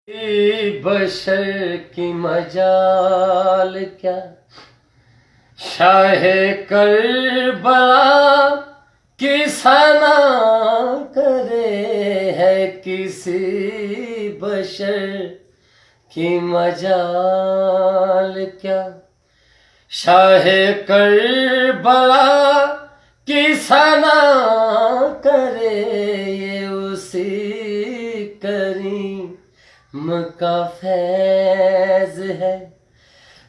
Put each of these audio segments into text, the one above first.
بشر کی مجال کیا، شاہ کربلا کی ثنا کرے، ہے کسی بشر کی مجال کیا، شاہ کربلا کی ثنا کرے، یہ اسی کریم کا فیض ہے،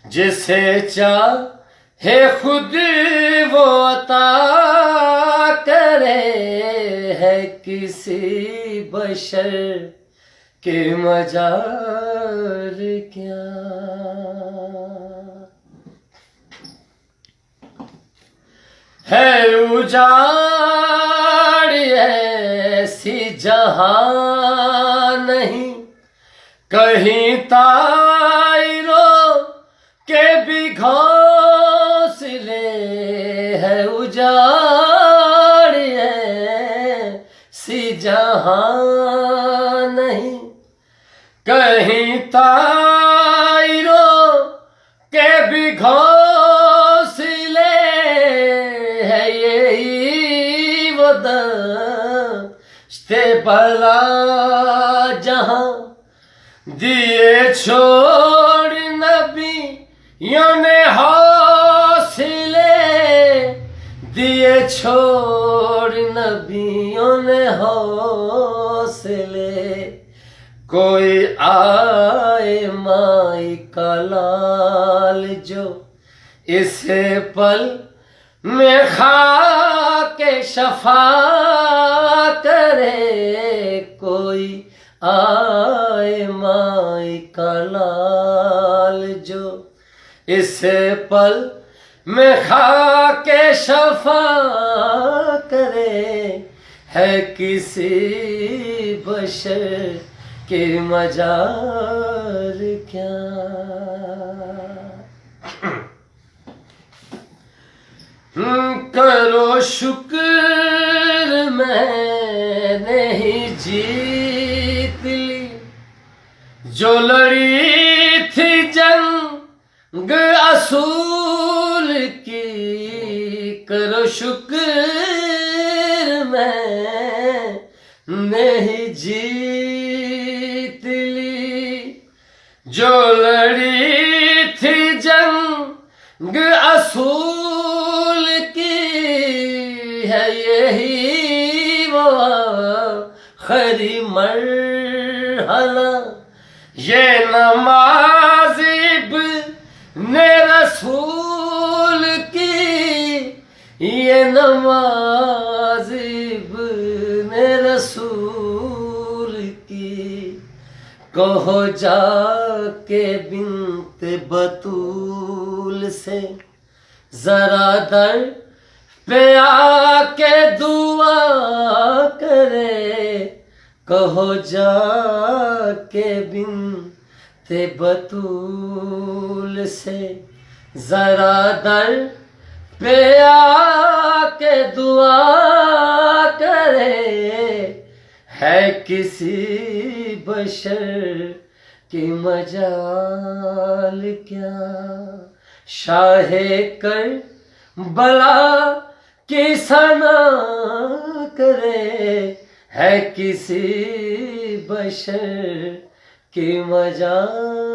جسے چاہے خود وہ عطا کرے، ہے کسی بشر کے مجال کیا۔ ہے اجاڑ ایسی جہاں نہیں، کہیں طائروں کے بھی گھونسلے، ہے اجاڑ ایسی جہاں نہیں، کہیں طائروں کے بھی گھونسلے، ہے یہی وہ دشت بلا جہاں دیے چھوڑ نبیوں نے حوصلے، دیے چھوڑ نبیوں نے حوصلے، کوئی آئے مائی کا لال جو اسے پل میں خاک شفا کرے، کوئی آئے مائی کا لال جو اسے پل میں خاک شفا کرے، ہے کسی بشر کے مجال کیا۔ کرو شکر میں نے ہی جیت لی، جو لڑی تھی جنگ اصول کی، کرو شکر میں نے ہی جیت لی، جو لڑی تھی جنگ اصول کی، ہے یہی وہ آخری مرحلہ، یہ نماز ابن رسول کی، یہ نماز ابن رسول کی، کہو جا کے بنت بطول سے ذرا در پہ آ کے دعا کرے، کہو جا کے بنت بطول سے ذرا در پہ آ کے دعا کرے، ہے کسی بشر کی مجال کیا، شاہ کربلا کی ثنا کرے، ہے کسی بشر کی مجال